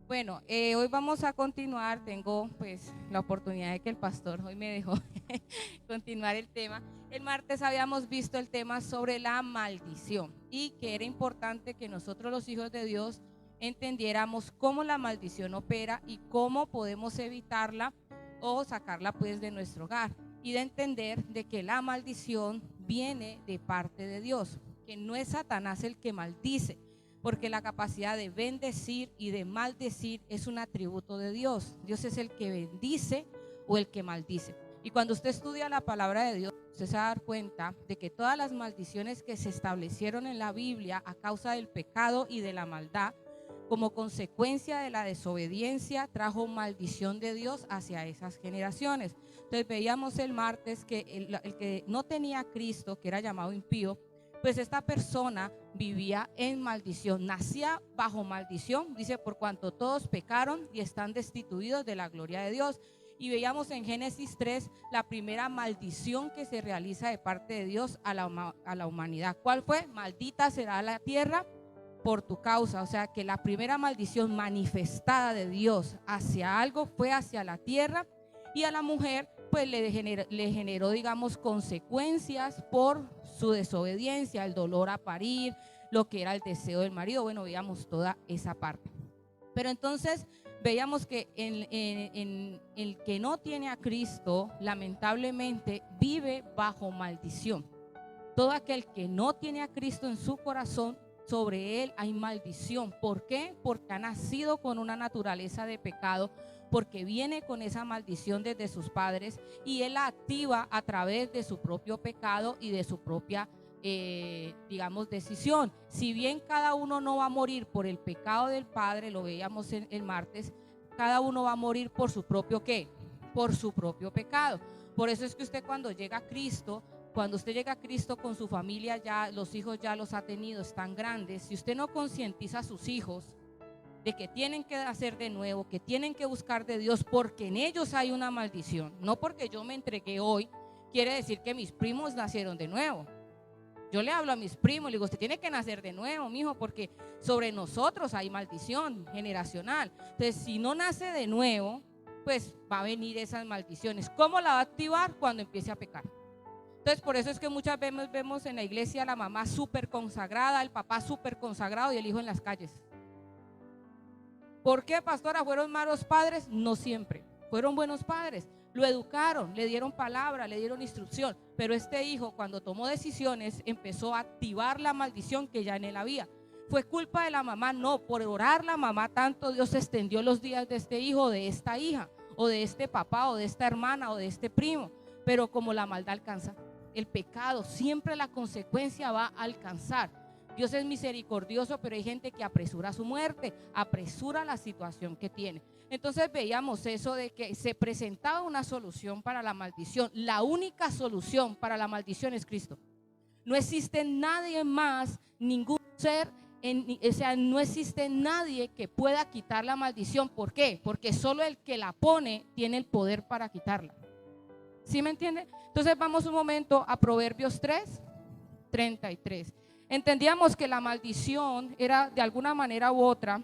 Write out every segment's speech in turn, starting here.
Bueno, hoy vamos a continuar. Tengo pues la oportunidad de que el pastor hoy me dejó continuar el tema. El martes habíamos visto el tema sobre la maldición y que era importante que nosotros los hijos de Dios entendiéramos cómo la maldición opera y cómo podemos evitarla o sacarla pues de nuestro hogar, y de entender de que la maldición viene de parte de Dios, que no es Satanás el que maldice, porque la capacidad de bendecir y de maldecir es un atributo de Dios. Dios es el que bendice o el que maldice. Y cuando usted estudia la palabra de Dios, usted se va a dar cuenta de que todas las maldiciones que se establecieron en la Biblia a causa del pecado y de la maldad, como consecuencia de la desobediencia, trajo maldición de Dios hacia esas generaciones. Entonces veíamos el martes que el que no tenía a Cristo, que era llamado impío, pues esta persona vivía en maldición, nacía bajo maldición, dice, por cuanto todos pecaron y están destituidos de la gloria de Dios. Y veíamos en Génesis 3 la primera maldición que se realiza de parte de Dios a la humanidad. ¿Cuál fue? Maldita será la tierra por tu causa. O sea que la primera maldición manifestada de Dios hacia algo fue hacia la tierra, y a la mujer pues le generó, digamos, consecuencias por su desobediencia, el dolor a parir, lo que era el deseo del marido. Bueno, veíamos toda esa parte. Pero entonces veíamos que en el que no tiene a Cristo, lamentablemente vive bajo maldición. Todo aquel que no tiene a Cristo en su corazón, sobre él hay maldición. ¿Por qué? Porque ha nacido con una naturaleza de pecado, porque viene con esa maldición desde sus padres, y él la activa a través de su propio pecado y de su propia digamos, decisión. Si bien cada uno no va a morir por el pecado del padre, lo veíamos en el martes, cada uno va a morir por su propio ¿qué? Por su propio pecado. Por eso es que usted cuando llega a Cristo, cuando usted llega a Cristo con su familia, ya los hijos ya los ha tenido, están grandes. Si usted no concientiza a sus hijos de que tienen que hacer de nuevo, que tienen que buscar de Dios, porque en ellos hay una maldición, no porque yo me entregué hoy, quiere decir que mis primos nacieron de nuevo. Yo le hablo a mis primos, le digo, usted tiene que nacer de nuevo, mijo, porque sobre nosotros hay maldición generacional. Entonces, si no nace de nuevo, pues va a venir esas maldiciones. ¿Cómo la va a activar? Cuando empiece a pecar. Entonces, por eso es que muchas veces vemos en la iglesia a la mamá súper consagrada, el papá súper consagrado y el hijo en las calles. ¿Por qué, pastora? ¿Fueron malos padres? No siempre, fueron buenos padres. Lo educaron, le dieron palabra, le dieron instrucción, pero este hijo, cuando tomó decisiones, empezó a activar la maldición que ya en él había. ¿Fue culpa de la mamá? No, por orar la mamá tanto, Dios extendió los días de este hijo, de esta hija, o de este papá, o de esta hermana, o de este primo. Pero como la maldad alcanza, el pecado, siempre la consecuencia va a alcanzar. Dios es misericordioso, pero hay gente que apresura su muerte, apresura la situación que tiene. Entonces veíamos eso de que se presentaba una solución para la maldición. La única solución para la maldición es Cristo. No existe nadie más, ningún ser, o sea, no existe nadie que pueda quitar la maldición. ¿Por qué? Porque solo el que la pone tiene el poder para quitarla. ¿Sí me entiende? Entonces vamos un momento a Proverbios 3:33. Entendíamos que la maldición era de alguna manera u otra.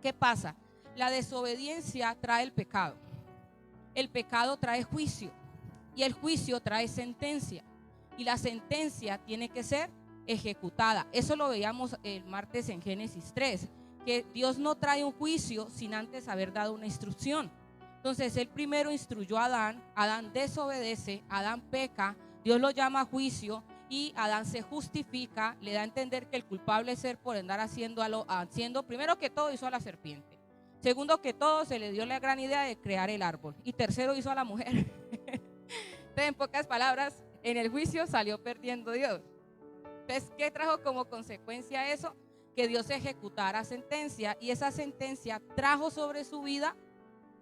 ¿Qué pasa? La desobediencia trae el pecado trae juicio, y el juicio trae sentencia, y la sentencia tiene que ser ejecutada. Eso lo veíamos el martes en Génesis 3, que Dios no trae un juicio sin antes haber dado una instrucción. Entonces él primero instruyó a Adán, Adán desobedece, Adán peca, Dios lo llama a juicio, y Adán se justifica, le da a entender que el culpable es él por andar haciendo primero que todo hizo a la serpiente, segundo que todo se le dio la gran idea de crear el árbol, y tercero hizo a la mujer. Entonces, en pocas palabras, en el juicio salió perdiendo Dios. Entonces, ¿qué trajo como consecuencia eso? Que Dios ejecutara sentencia, y esa sentencia trajo sobre su vida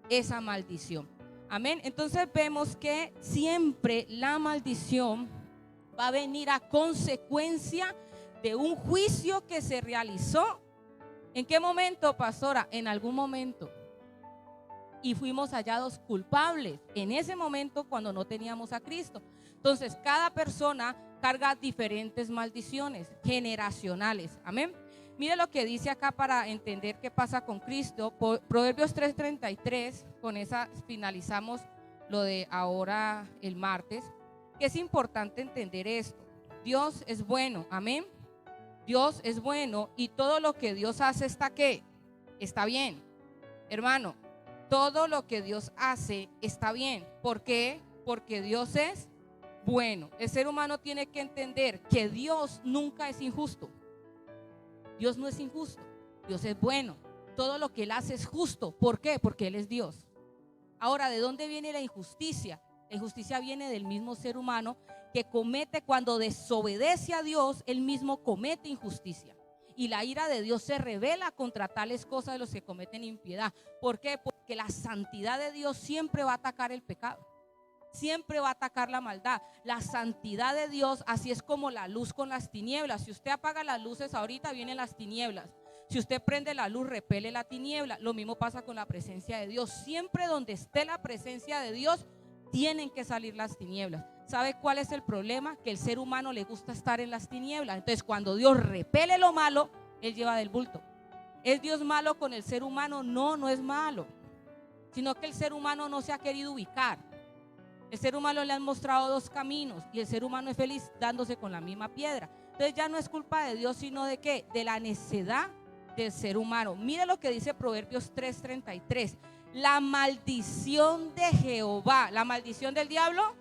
esa maldición. Amén. Entonces vemos que siempre la maldición va a venir a consecuencia de un juicio que se realizó. ¿En qué momento, pastora? En algún momento. Y fuimos hallados culpables en ese momento cuando no teníamos a Cristo. Entonces cada persona carga diferentes maldiciones generacionales. Amén. Mire lo que dice acá para entender qué pasa con Cristo. Proverbios 3:33, con esa finalizamos lo de ahora el martes, que es importante entender esto. Dios es bueno, amén. Dios es bueno y todo lo que Dios hace está ¿qué? Está bien, hermano. Todo lo que Dios hace está bien. ¿Por qué? Porque Dios es bueno. El ser humano tiene que entender que Dios nunca es injusto. Dios no es injusto, Dios es bueno. Todo lo que Él hace es justo. ¿Por qué? Porque Él es Dios. Ahora, ¿de dónde viene la injusticia? La injusticia viene del mismo ser humano que comete, cuando desobedece a Dios, él mismo comete injusticia. Y la ira de Dios se revela contra tales cosas de los que cometen impiedad. ¿Por qué? Porque la santidad de Dios siempre va a atacar el pecado. Siempre va a atacar la maldad. La santidad de Dios, así es como la luz con las tinieblas. Si usted apaga las luces ahorita, vienen las tinieblas. Si usted prende la luz, repele la tiniebla. Lo mismo pasa con la presencia de Dios. Siempre donde esté la presencia de Dios, tienen que salir las tinieblas. ¿Sabe cuál es el problema? Que el ser humano le gusta estar en las tinieblas. Entonces, cuando Dios repele lo malo, Él lleva del bulto. ¿Es Dios malo con el ser humano? No, no es malo. Sino que el ser humano no se ha querido ubicar. El ser humano le han mostrado dos caminos y el ser humano es feliz dándose con la misma piedra. Entonces ya no es culpa de Dios, sino de ¿qué? De la necedad del ser humano. Mire lo que dice Proverbios 3:33. La maldición de Jehová. ¿La maldición del diablo?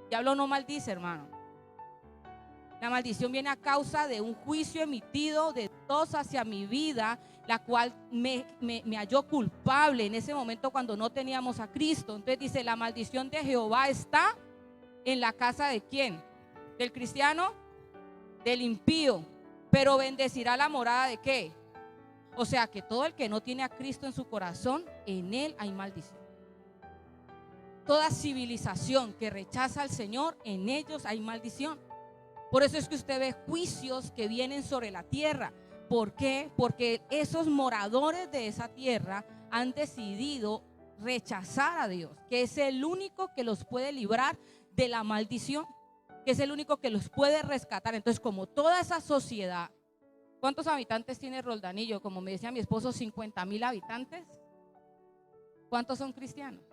El diablo no maldice, hermano. La maldición viene a causa de un juicio emitido de Dios hacia mi vida, la cual me halló culpable en ese momento cuando no teníamos a Cristo. Entonces dice, la maldición de Jehová está en la casa ¿de quién? ¿Del cristiano? Del impío. Pero bendecirá la morada ¿de qué? O sea que todo el que no tiene a Cristo en su corazón, en él hay maldición. Toda civilización que rechaza al Señor, en ellos hay maldición. Por eso es que usted ve juicios que vienen sobre la tierra. ¿Por qué? Porque esos moradores de esa tierra han decidido rechazar a Dios, que es el único que los puede librar de la maldición, que es el único que los puede rescatar. Entonces, como toda esa sociedad, ¿cuántos habitantes tiene Roldanillo? Como me decía mi esposo, 50,000 habitantes. ¿Cuántos son cristianos?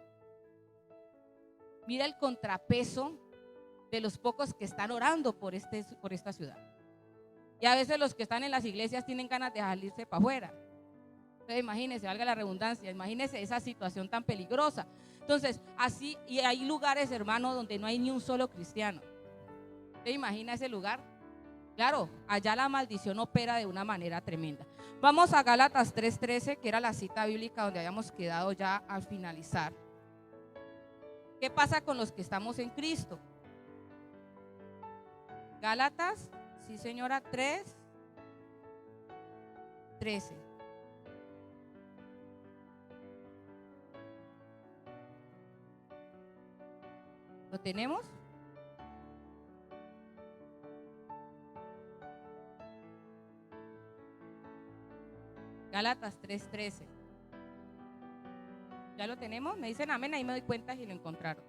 Mira el contrapeso de los pocos que están orando por esta ciudad. Y a veces los que están en las iglesias tienen ganas de salirse para afuera. Entonces imagínense, valga la redundancia, imagínense esa situación tan peligrosa. Entonces, así, y hay lugares, hermano, donde no hay ni un solo cristiano. ¿Usted imagina ese lugar? Claro, allá la maldición opera de una manera tremenda. Vamos a Gálatas 3:13, que era la cita bíblica donde habíamos quedado ya al finalizar. ¿Qué pasa con los que estamos en Cristo? Gálatas, sí señora, 3:13. ¿Lo tenemos? Gálatas 3:13. ¿Ya lo tenemos? Me dicen amén, ahí me doy cuenta si lo encontraron.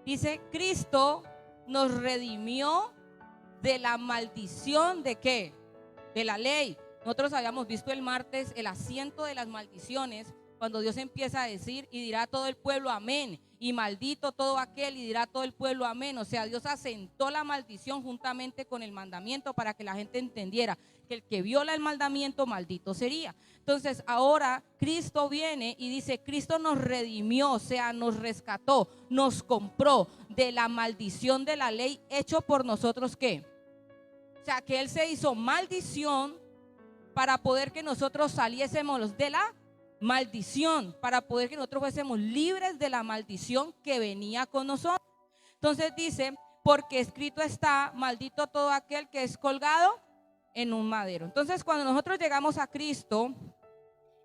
Dice, Cristo nos redimió de la maldición ¿de qué? De la ley. Nosotros habíamos visto el martes el asiento de las maldiciones, cuando Dios empieza a decir y dirá todo el pueblo amén, y maldito todo aquel y dirá todo el pueblo amén. O sea, Dios asentó la maldición juntamente con el mandamiento para que la gente entendiera que el que viola el mandamiento maldito sería. Entonces ahora Cristo viene y dice, Cristo nos redimió, o sea, nos rescató, nos compró de la maldición de la ley, hecho por nosotros ¿qué? O sea, que Él se hizo maldición para poder que nosotros saliésemos de la maldición, para poder que nosotros fuésemos libres de la maldición que venía con nosotros. Entonces dice, porque escrito está, maldito todo aquel que es colgado en un madero. Entonces cuando nosotros llegamos a Cristo,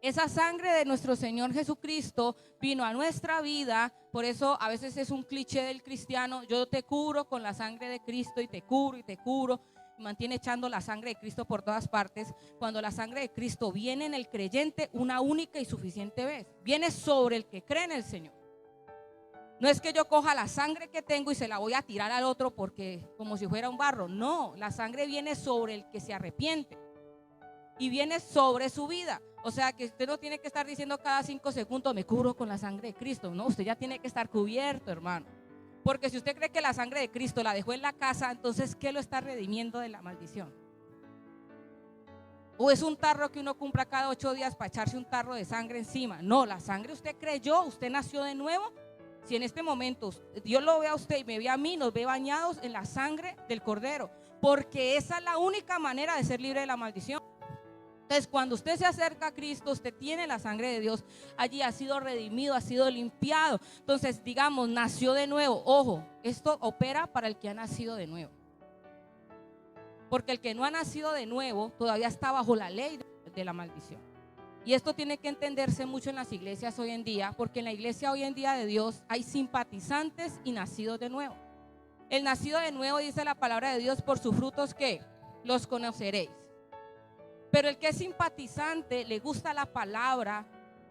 esa sangre de nuestro Señor Jesucristo vino a nuestra vida. Por eso a veces es un cliché del cristiano, yo te cubro con la sangre de Cristo y te cubro y te cubro. Mantiene echando la sangre de Cristo por todas partes, cuando la sangre de Cristo viene en el creyente una única y suficiente vez. Viene sobre el que cree en el Señor. No es que yo coja la sangre que tengo y se la voy a tirar al otro porque como si fuera un barro. No, la sangre viene sobre el que se arrepiente. y viene sobre su vida. O sea que usted no tiene que estar diciendo cada 5 segundos, me cubro con la sangre de Cristo. No, usted ya tiene que estar cubierto, hermano. Porque si usted cree que la sangre de Cristo la dejó en la casa, entonces ¿qué lo está redimiendo de la maldición? ¿O es un tarro que uno compra cada 8 días para echarse un tarro de sangre encima? No, la sangre usted creyó, usted nació de nuevo. Si en este momento Dios lo ve a usted y me ve a mí, nos ve bañados en la sangre del Cordero, porque esa es la única manera de ser libre de la maldición. Entonces, cuando usted se acerca a Cristo, usted tiene la sangre de Dios, allí ha sido redimido, ha sido limpiado. Entonces, digamos, nació de nuevo. Ojo, esto opera para el que ha nacido de nuevo. Porque el que no ha nacido de nuevo todavía está bajo la ley de la maldición. Y esto tiene que entenderse mucho en las iglesias hoy en día, porque en la iglesia hoy en día de Dios hay simpatizantes y nacidos de nuevo. El nacido de nuevo, dice la palabra de Dios, por sus frutos ¿qué? Los conoceréis. Pero el que es simpatizante, le gusta la palabra,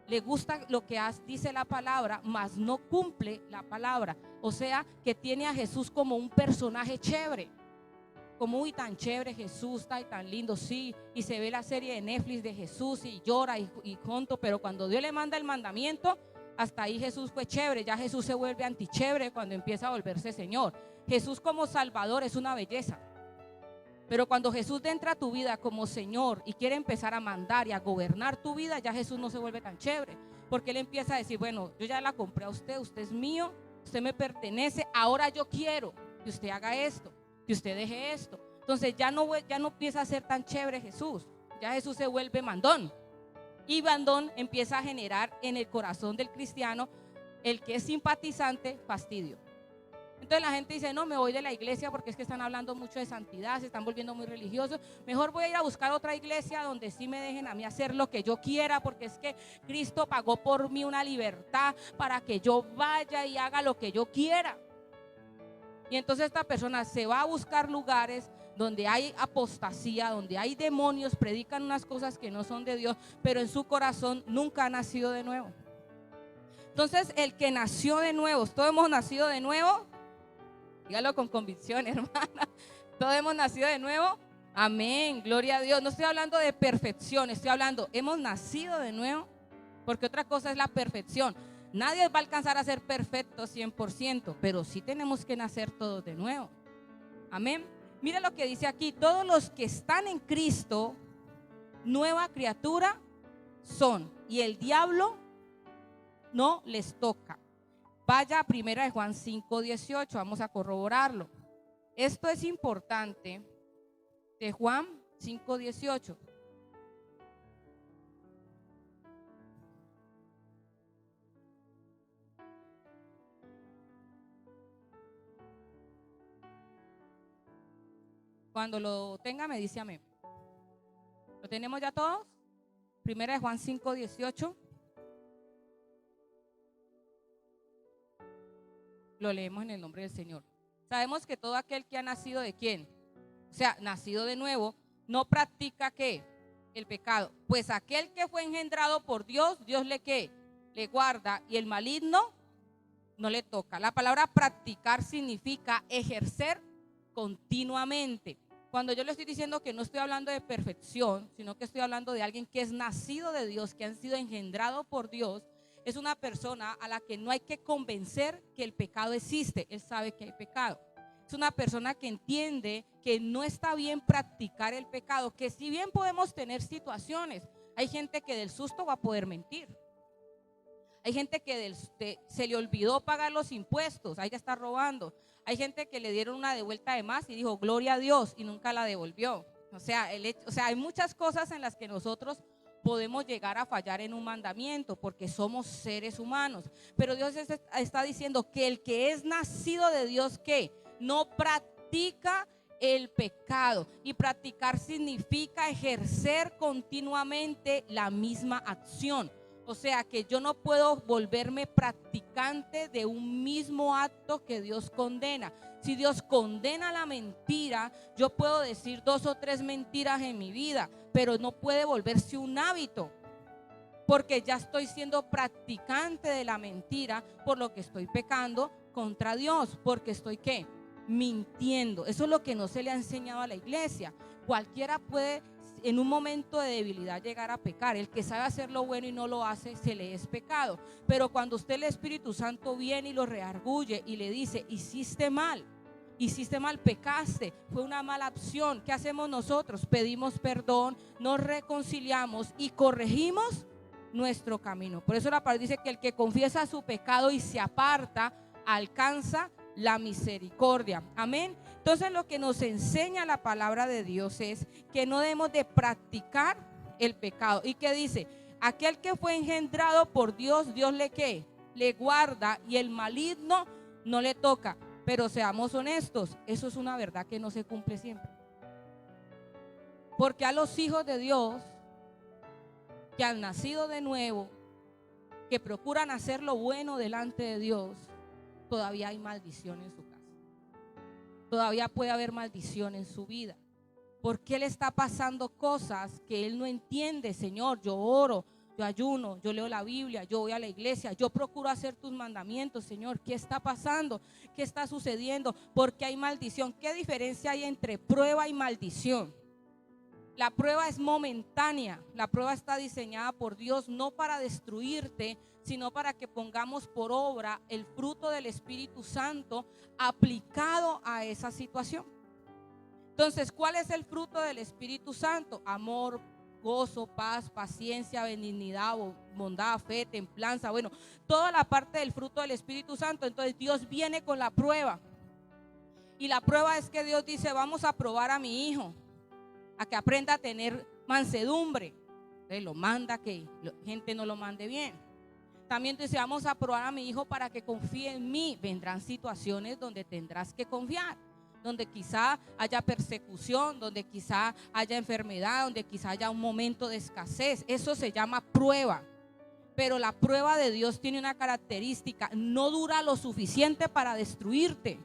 le gusta lo que dice la palabra, mas no cumple la palabra. O sea, que tiene a Jesús como un personaje chévere. Como, uy, tan chévere Jesús, está y tan lindo, sí. Y se ve la serie de Netflix de Jesús y llora y junto, pero cuando Dios le manda el mandamiento, hasta ahí Jesús fue chévere. Ya Jesús se vuelve antichévere cuando empieza a volverse Señor. Jesús como Salvador es una belleza. Pero cuando Jesús entra a tu vida como Señor y quiere empezar a mandar y a gobernar tu vida, ya Jesús no se vuelve tan chévere. Porque Él empieza a decir, bueno, yo ya la compré a usted, usted es mío, usted me pertenece, ahora yo quiero que usted haga esto, que usted deje esto. Entonces ya no empieza a ser tan chévere Jesús, ya Jesús se vuelve mandón. Y mandón empieza a generar en el corazón del cristiano, el que es simpatizante, fastidio. Entonces la gente dice, no, me voy de la iglesia porque es que están hablando mucho de santidad, se están volviendo muy religiosos. Mejor voy a ir a buscar otra iglesia donde sí me dejen a mí hacer lo que yo quiera, porque es que Cristo pagó por mí una libertad para que yo vaya y haga lo que yo quiera. Y entonces esta persona se va a buscar lugares donde hay apostasía, donde hay demonios, predican unas cosas que no son de Dios, pero en su corazón nunca ha nacido de nuevo. Entonces el que nació de nuevo, todos hemos nacido de nuevo. Dígalo con convicción, hermana. Todos hemos nacido de nuevo. Amén, gloria a Dios. No estoy hablando de perfección, estoy hablando, hemos nacido de nuevo. Porque otra cosa es la perfección. Nadie va a alcanzar a ser perfecto 100%, pero sí tenemos que nacer todos de nuevo. Amén. Mira lo que dice aquí, todos los que están en Cristo, nueva criatura son, y el diablo no les toca. Vaya a 1 Juan 5:18, vamos a corroborarlo. Esto es importante, de Juan 5:18. Cuando lo tenga me dice amén. ¿Lo tenemos ya todos? 1 Juan 5:18. Lo leemos en el nombre del Señor. Sabemos que todo aquel que ha nacido de ¿quién? O sea, nacido de nuevo, no practica ¿qué? El pecado. Pues aquel que fue engendrado por Dios, Dios le ¿qué? Le guarda, y el maligno no le toca. La palabra practicar significa ejercer continuamente. Cuando yo le estoy diciendo que no estoy hablando de perfección, sino que estoy hablando de alguien que es nacido de Dios, que han sido engendrado por Dios, es una persona a la que no hay que convencer que el pecado existe. Él sabe que hay pecado. Es una persona que entiende que no está bien practicar el pecado, que si bien podemos tener situaciones, hay gente que del susto va a poder mentir. Hay gente que se le olvidó pagar los impuestos, ahí ya está robando. Hay gente que le dieron una devuelta de más y dijo gloria a Dios y nunca la devolvió. O sea, hay muchas cosas en las que nosotros podemos llegar a fallar en un mandamiento porque somos seres humanos. Pero Dios está diciendo que el que es nacido de Dios, ¿qué? No practica el pecado. Y practicar significa ejercer continuamente la misma acción. O sea que yo no puedo volverme practicante de un mismo acto que Dios condena. Si Dios condena la mentira, yo puedo decir 2 o 3 mentiras en mi vida, pero no puede volverse un hábito, porque ya estoy siendo practicante de la mentira, por lo que estoy pecando contra Dios, porque estoy ¿qué? Mintiendo. Eso es lo que no se le ha enseñado a la iglesia. Cualquiera puede en un momento de debilidad llegar a pecar. El que sabe hacer lo bueno y no lo hace, se le es pecado. Pero cuando usted, el Espíritu Santo, viene y lo redarguye y le dice: hiciste mal, pecaste, fue una mala opción. ¿Qué hacemos nosotros? Pedimos perdón, nos reconciliamos y corregimos nuestro camino. Por eso la palabra dice que el que confiesa su pecado y se aparta, alcanza la misericordia. Amén. Entonces, lo que nos enseña la palabra de Dios es que no debemos de practicar el pecado. ¿Y qué dice? Aquel que fue engendrado por Dios, Dios le ¿qué? Le guarda, y el maligno no le toca. Pero seamos honestos, eso es una verdad que no se cumple siempre. Porque a los hijos de Dios que han nacido de nuevo, que procuran hacer lo bueno delante de Dios, todavía hay maldición en su casa. Todavía puede haber maldición en su vida. Porque él está pasando cosas que él no entiende. Señor, yo oro, yo ayuno, yo leo la Biblia, yo voy a la iglesia, yo procuro hacer tus mandamientos. Señor, ¿qué está pasando? ¿Qué está sucediendo? ¿Por qué hay maldición? ¿Qué diferencia hay entre prueba y maldición? La prueba es momentánea. La prueba está diseñada por Dios no para destruirte, sino para que pongamos por obra el fruto del Espíritu Santo aplicado a esa situación. Entonces, ¿cuál es el fruto del Espíritu Santo? Amor, gozo, paz, paciencia, benignidad, bondad, fe, templanza. Bueno, toda la parte del fruto del Espíritu Santo. Entonces Dios viene con la prueba. Y la prueba es que Dios dice: vamos a probar a mi hijo, a que aprenda a tener mansedumbre. Entonces lo manda, que la gente no lo mande bien. También dice: vamos a probar a mi hijo para que confíe en mí. Vendrán situaciones donde tendrás que confiar, donde quizá haya persecución, donde quizá haya enfermedad, donde quizá haya un momento de escasez. Eso se llama prueba. Pero la prueba de Dios tiene una característica: no dura lo suficiente para destruirte,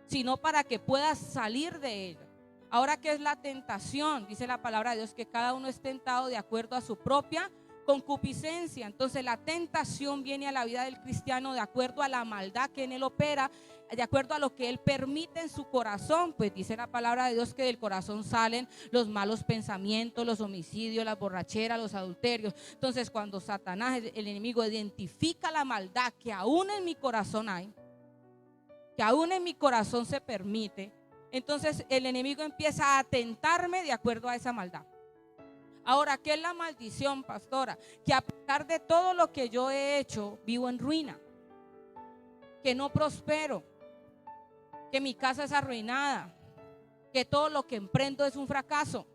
sino para que puedas salir de ella. Ahora, ¿qué es la tentación? Dice la palabra de Dios que cada uno es tentado de acuerdo a su propia concupiscencia. Entonces la tentación viene a la vida del cristiano de acuerdo a la maldad que en él opera, de acuerdo a lo que él permite en su corazón. Pues dice la palabra de Dios que del corazón salen los malos pensamientos, los homicidios, las borracheras, los adulterios. Entonces, cuando Satanás, el enemigo, identifica la maldad que aún en mi corazón hay, que aún en mi corazón se permite, entonces el enemigo empieza a tentarme de acuerdo a esa maldad. Ahora, ¿qué es la maldición, pastora? Que a pesar de todo lo que yo he hecho, vivo en ruina, que no prospero, que mi casa es arruinada, que todo lo que emprendo es un fracaso,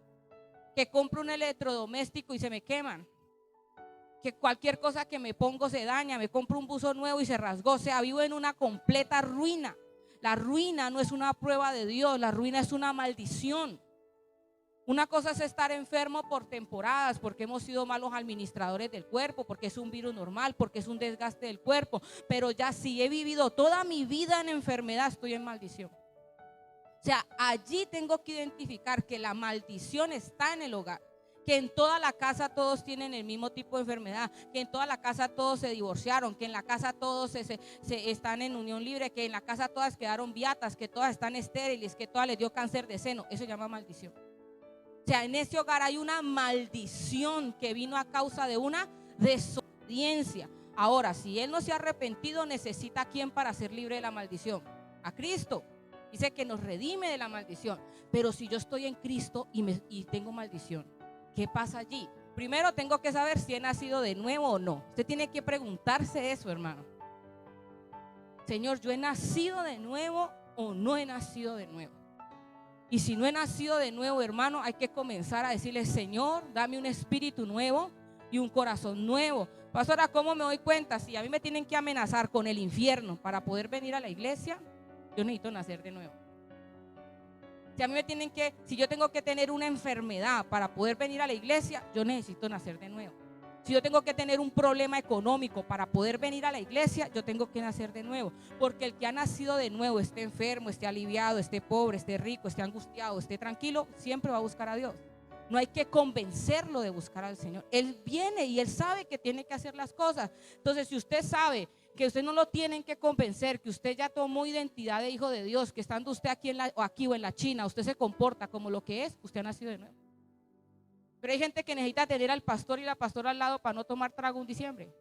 que compro un electrodoméstico y se me queman, que cualquier cosa que me pongo se daña, me compro un buzo nuevo y se rasgó. O sea, vivo en una completa ruina. La ruina no es una prueba de Dios, la ruina es una maldición. Una cosa es estar enfermo por temporadas, porque hemos sido malos administradores del cuerpo, porque es un virus normal, porque es un desgaste del cuerpo. Pero ya si he vivido toda mi vida en enfermedad, estoy en maldición. O sea, allí tengo que identificar que la maldición está en el hogar, que en toda la casa todos tienen el mismo tipo de enfermedad, que en toda la casa todos se divorciaron, que en la casa todos se están en unión libre, que en la casa todas quedaron beatas, que todas están estériles, que todas les dio cáncer de seno. Eso se llama maldición. O sea, en ese hogar hay una maldición que vino a causa de una desobediencia. Ahora, si él no se ha arrepentido, necesita ¿a quién para ser libre de la maldición? A Cristo. Dice que nos redime de la maldición. Pero si yo estoy en Cristo y tengo maldición, ¿qué pasa allí? Primero tengo que saber si he nacido de nuevo o no. Usted tiene que preguntarse eso, hermano. Señor, ¿yo he nacido de nuevo o no he nacido de nuevo? Y si no he nacido de nuevo, hermano, hay que comenzar a decirle: Señor, dame un espíritu nuevo y un corazón nuevo. Pastora, ¿cómo me doy cuenta? Si a mí me tienen que amenazar con el infierno para poder venir a la iglesia, yo necesito nacer de nuevo. Si a mí si yo tengo que tener una enfermedad para poder venir a la iglesia, yo necesito nacer de nuevo. Si yo tengo que tener un problema económico para poder venir a la iglesia, yo tengo que nacer de nuevo. Porque el que ha nacido de nuevo, esté enfermo, esté aliviado, esté pobre, esté rico, esté angustiado, esté tranquilo, siempre va a buscar a Dios. No hay que convencerlo de buscar al Señor. Él viene y él sabe que tiene que hacer las cosas. Entonces, si usted sabe que usted no lo tienen que convencer, que usted ya tomó identidad de hijo de Dios, que estando usted aquí o en la China, usted se comporta como lo que es, usted ha nacido de nuevo. Pero hay gente que necesita tener al pastor y la pastora al lado para no tomar trago en diciembre.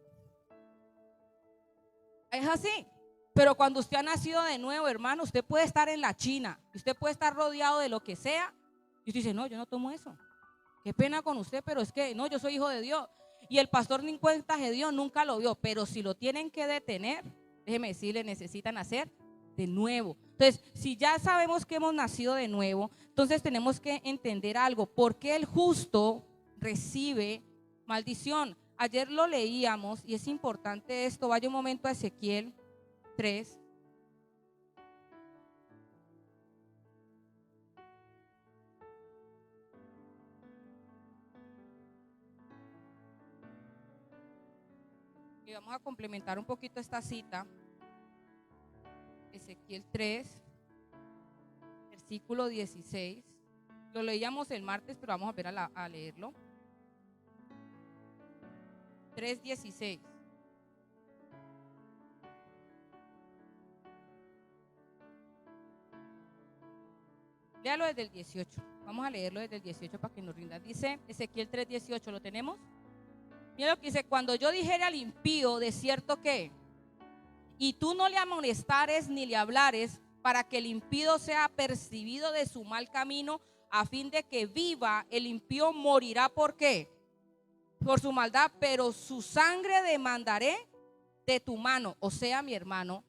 Es así. Pero cuando usted ha nacido de nuevo, hermano, usted puede estar en la China, usted puede estar rodeado de lo que sea, y usted dice, no, yo no tomo eso. Qué pena con usted, pero es que no, yo soy hijo de Dios. Y el pastor ni cuenta de Dios nunca lo vio, pero si lo tienen que detener, déjeme decirle, necesitan hacer de nuevo. Entonces, si ya sabemos que hemos nacido de nuevo, entonces tenemos que entender algo. ¿Por qué el justo recibe maldición? Ayer lo leíamos y es importante esto. Vaya un momento a Ezequiel 3. Y vamos a complementar un poquito esta cita. Ezequiel 3, versículo 16. Lo leíamos el martes, pero vamos a ver a leerlo. 3:16. Léalo desde el 18. Vamos a leerlo desde el 18 para que nos rinda. Dice Ezequiel 3:18, ¿lo tenemos? Mira lo que dice: cuando yo dijere al impío, de cierto que, y tú no le amonestares ni le hablares, para que el impío sea percibido de su mal camino, a fin de que viva, el impío morirá. ¿Por qué? Por su maldad, pero su sangre demandaré de tu mano. O sea, mi hermano,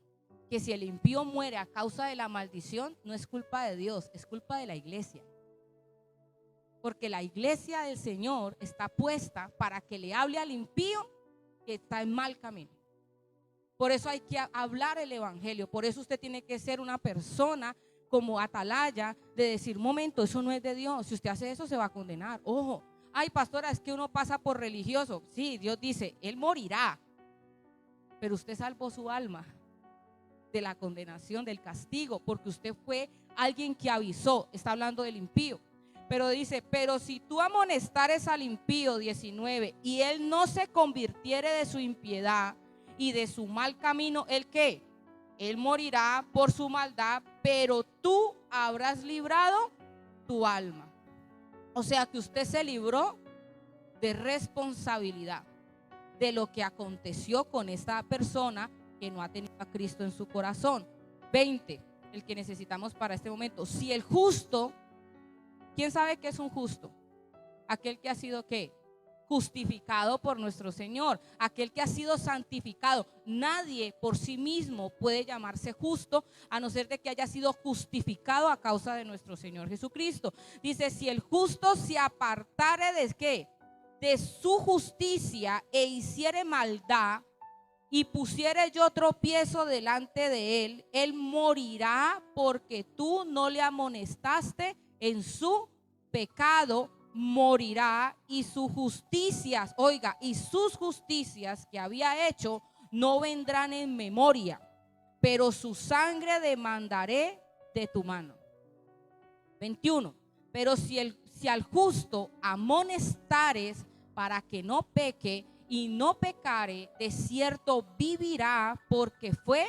que si el impío muere a causa de la maldición, no es culpa de Dios, es culpa de la iglesia. Porque la iglesia del Señor está puesta para que le hable al impío que está en mal camino. Por eso hay que hablar el evangelio. Por eso usted tiene que ser una persona como atalaya de decir, momento, eso no es de Dios. Si usted hace eso, se va a condenar. Ojo, ay, pastora, es que uno pasa por religioso. Sí, Dios dice, él morirá, pero usted salvó su alma de la condenación, del castigo, porque usted fue alguien que avisó. Está hablando del impío. Pero dice, pero si tú amonestares al impío, 19, y él no se convirtiere de su impiedad y de su mal camino, ¿el qué? Él morirá por su maldad, pero tú habrás librado tu alma. O sea que usted se libró de responsabilidad de lo que aconteció con esta persona que no ha tenido a Cristo en su corazón. 20, el que necesitamos para este momento. Si el justo, ¿quién sabe qué es un justo? Aquel que ha sido ¿qué? Justificado por nuestro Señor, aquel que ha sido santificado. Nadie por sí mismo puede llamarse justo a no ser de que haya sido justificado a causa de nuestro Señor Jesucristo. Dice, si el justo se apartare de ¿qué? De su justicia e hiciere maldad y pusiere yo tropiezo delante de él, él morirá porque tú no le amonestaste en su pecado, morirá, y sus justicias, oiga, y sus justicias que había hecho no vendrán en memoria, pero su sangre demandaré de tu mano. 21, pero si al justo amonestares para que no peque y no pecare, de cierto vivirá, porque fue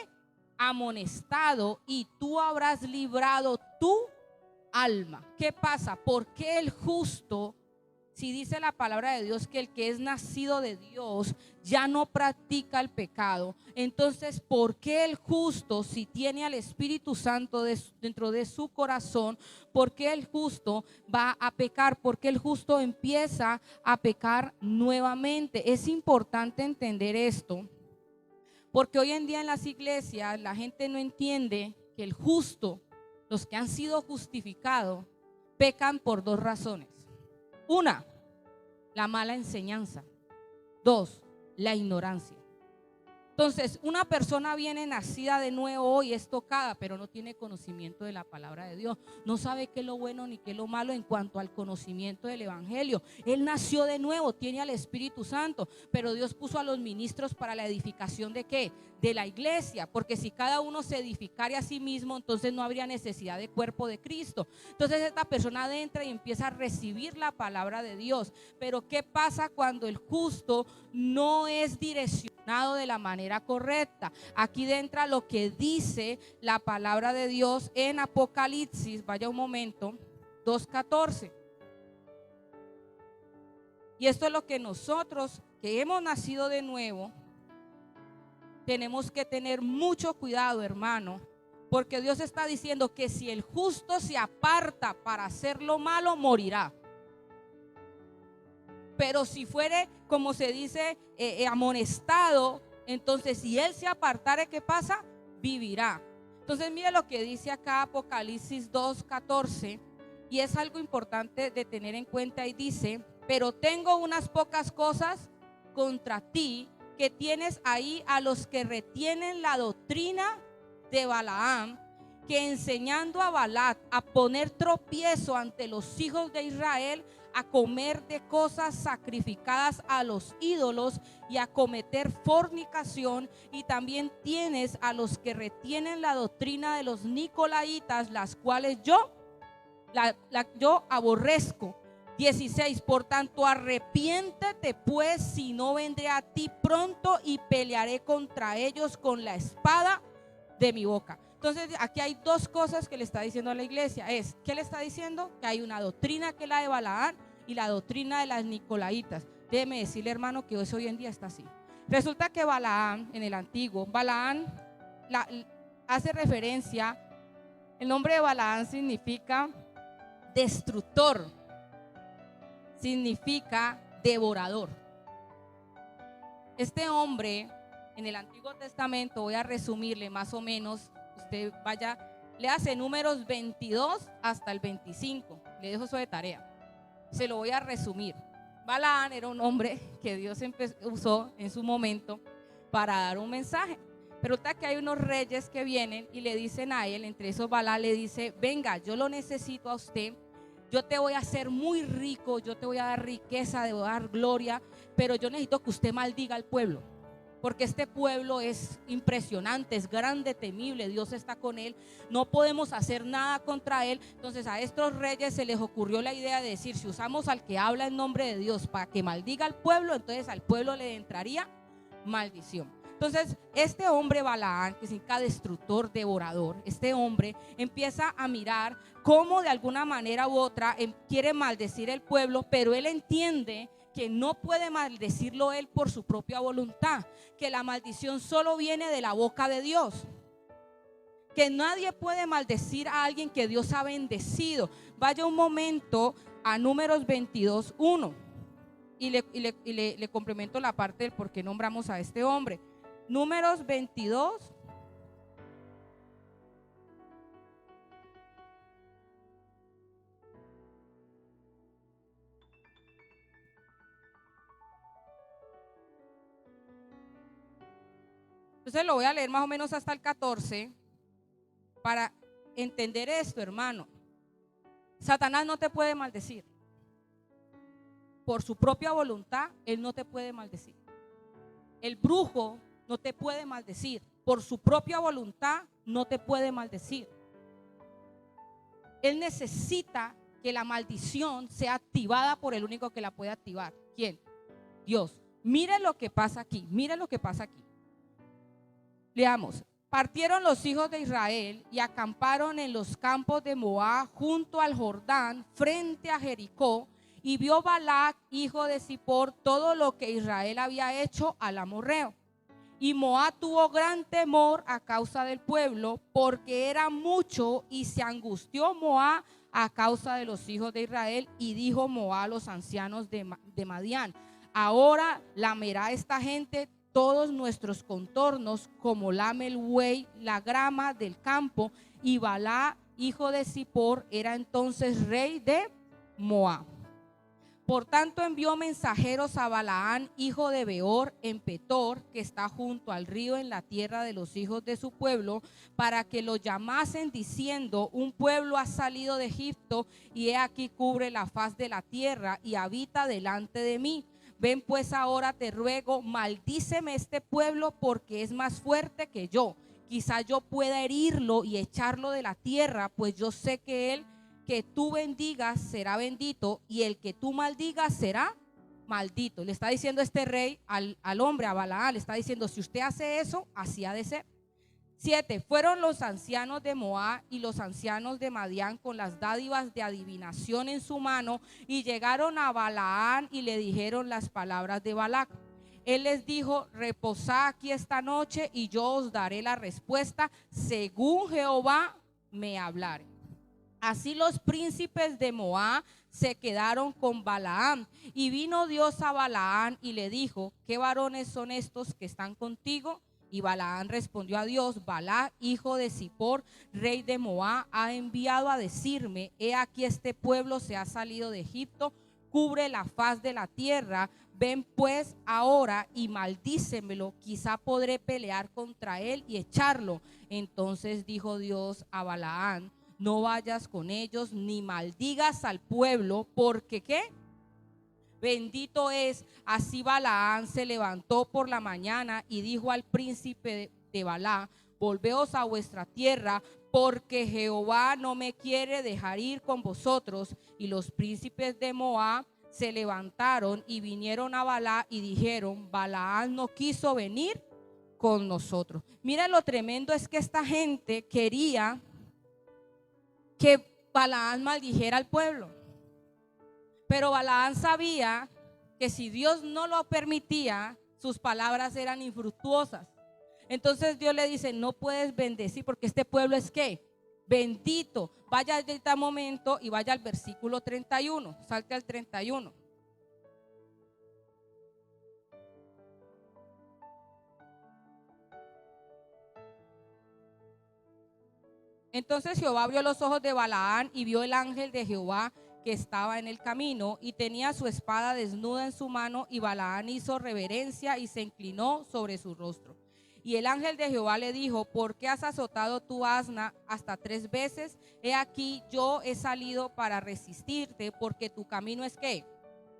amonestado, y tú habrás librado tu alma. ¿Qué pasa? ¿Por qué el justo, si dice la palabra de Dios que el que es nacido de Dios ya no practica el pecado? Entonces, ¿por qué el justo, si tiene al Espíritu Santo dentro de su corazón, por qué el justo va a pecar? ¿Por qué el justo empieza a pecar nuevamente? Es importante entender esto, porque hoy en día en las iglesias la gente no entiende que el justo, los que han sido justificados, pecan por dos razones. Una, la mala enseñanza. Dos, la ignorancia. Entonces, una persona viene nacida de nuevo y es tocada, pero no tiene conocimiento de la palabra de Dios. No sabe qué es lo bueno ni qué es lo malo en cuanto al conocimiento del evangelio. Él nació de nuevo, tiene al Espíritu Santo, pero Dios puso a los ministros para la edificación ¿de qué? De la iglesia, porque si cada uno se edificara a sí mismo, entonces no habría necesidad de cuerpo de Cristo. Entonces esta persona adentra y empieza a recibir la palabra de Dios. Pero ¿qué pasa cuando el justo no es direccionado de la manera correcta? Aquí entra lo que dice la palabra de Dios en Apocalipsis, vaya un momento, 2:14. Y esto es lo que nosotros que hemos nacido de nuevo tenemos que tener mucho cuidado, hermano, porque Dios está diciendo que si el justo se aparta para hacer lo malo, morirá. Pero si fuere, como se dice, amonestado, entonces si él se apartare, ¿qué pasa? Vivirá. Entonces mire lo que dice acá Apocalipsis 2:14, y es algo importante de tener en cuenta, y dice: pero tengo unas pocas cosas contra ti, que tienes ahí a los que retienen la doctrina de Balaam, que enseñando a Balac a poner tropiezo ante los hijos de Israel, a comer de cosas sacrificadas a los ídolos y a cometer fornicación. Y también tienes a los que retienen la doctrina de los nicolaitas, las cuales yo aborrezco. 16, por tanto arrepiéntete pues, si no vendré a ti pronto y pelearé contra ellos con la espada de mi boca. Entonces aquí hay dos cosas que le está diciendo a la iglesia. ¿Qué le está diciendo? Que hay una doctrina que es la de Balaam y la doctrina de las nicolaitas. Déjeme decirle, hermano, que hoy en día está así. Resulta que Balaam, en el antiguo, Balaam hace referencia, el nombre de Balaam significa destructor, significa devorador. Este hombre en el Antiguo Testamento, voy a resumirle más o menos, usted vaya, le hace Números 22 hasta el 25, le dejo eso de tarea, se lo voy a resumir. Balaam era un hombre que Dios usó en su momento para dar un mensaje, pero está que hay unos reyes que vienen y le dicen a él, entre esos Balaam le dice: venga, yo lo necesito a usted, yo te voy a hacer muy rico, yo te voy a dar riqueza, te voy a dar gloria, pero yo necesito que usted maldiga al pueblo, porque este pueblo es impresionante, es grande, temible, Dios está con él, no podemos hacer nada contra él. Entonces a estos reyes se les ocurrió la idea de decir: si usamos al que habla en nombre de Dios para que maldiga al pueblo, entonces al pueblo le entraría maldición. Entonces este hombre Balaam, que significa destructor, devorador, este hombre empieza a mirar cómo de alguna manera u otra quiere maldecir el pueblo, pero él entiende que no puede maldecirlo él por su propia voluntad, que la maldición solo viene de la boca de Dios, que nadie puede maldecir a alguien que Dios ha bendecido. Vaya un momento a Números 22:1 y le complemento la parte del por qué nombramos a este hombre. Números 22. Entonces lo voy a leer más o menos hasta el 14 para entender esto, hermano. Satanás no te puede maldecir. Por su propia voluntad, él no te puede maldecir. El brujo no te puede maldecir. Por su propia voluntad, no te puede maldecir. Él necesita que la maldición sea activada por el único que la puede activar. ¿Quién? Dios. Mire lo que pasa aquí. Mire lo que pasa aquí. Leamos. Partieron los hijos de Israel y acamparon en los campos de Moab junto al Jordán, frente a Jericó. Y vio Balac, hijo de Zippor, todo lo que Israel había hecho al amorreo. Y Moab tuvo gran temor a causa del pueblo, porque era mucho, y se angustió Moab a causa de los hijos de Israel. Y dijo Moab a los ancianos de Madián: ahora lamerá esta gente todos nuestros contornos, como lame el buey la grama del campo. Y Balac, hijo de Zippor, era entonces rey de Moab. Por tanto envió mensajeros a Balaam, hijo de Beor, en Petor, que está junto al río, en la tierra de los hijos de su pueblo, para que lo llamasen, diciendo: un pueblo ha salido de Egipto, y he aquí cubre la faz de la tierra, y habita delante de mí. Ven pues ahora, te ruego, maldíceme este pueblo, porque es más fuerte que yo. Quizá yo pueda herirlo y echarlo de la tierra, pues yo sé que él que tú bendigas será bendito, y el que tú maldigas será maldito. Le está diciendo este rey al hombre, a Balaam, le está diciendo: si usted hace eso, así ha de ser. 7. Fueron los ancianos de Moab y los ancianos de Madián con las dádivas de adivinación en su mano y llegaron a Balaán y le dijeron las palabras de Balac. Él les dijo: reposad aquí esta noche y yo os daré la respuesta según Jehová me hablare. Así los príncipes de Moab se quedaron con Balaam, y vino Dios a Balaam y le dijo: ¿qué varones son estos que están contigo? Y Balaam respondió a Dios: Balac, hijo de Zippor, rey de Moab, ha enviado a decirme: he aquí este pueblo se ha salido de Egipto, cubre la faz de la tierra. Ven pues ahora y maldícemelo, quizá podré pelear contra él y echarlo. Entonces dijo Dios a Balaam: no vayas con ellos ni maldigas al pueblo, porque ¿qué? Bendito es. Así Balaam se levantó por la mañana y dijo al príncipe de Balac: volveos a vuestra tierra, porque Jehová no me quiere dejar ir con vosotros. Y los príncipes de Moab se levantaron y vinieron a Balac y dijeron: Balaam no quiso venir con nosotros. Mira, lo tremendo es que esta gente quería que Balaam maldijera al pueblo. Pero Balaam sabía que si Dios no lo permitía, sus palabras eran infructuosas. Entonces Dios le dice: no puedes bendecir porque este pueblo es ¿qué? Bendito. Vaya de este momento y vaya al versículo 31. Salte al 31. Entonces Jehová abrió los ojos de Balaam y vio el ángel de Jehová que estaba en el camino y tenía su espada desnuda en su mano, y Balaam hizo reverencia y se inclinó sobre su rostro. Y el ángel de Jehová le dijo: ¿por qué has azotado tu asna hasta 3 veces? He aquí yo he salido para resistirte, porque tu camino es ¿qué?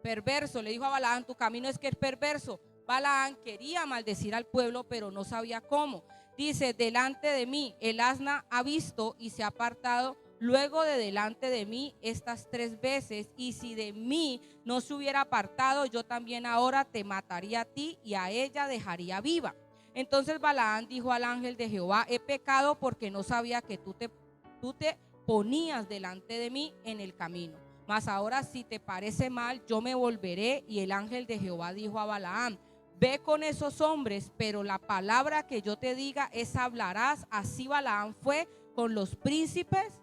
Perverso. Le dijo a Balaam: tu camino es que es perverso. Balaam quería maldecir al pueblo, pero no sabía cómo. Dice: delante de mí el asna ha visto y se ha apartado luego de delante de mí estas 3 veces, y si de mí no se hubiera apartado, yo también ahora te mataría a ti y a ella dejaría viva. Entonces Balaam dijo al ángel de Jehová: he pecado porque no sabía que tú te ponías delante de mí en el camino. Mas ahora, si te parece mal, yo me volveré. Y el ángel de Jehová dijo a Balaam: ve con esos hombres, pero la palabra que yo te diga, esa hablarás. Así Balaam fue con los príncipes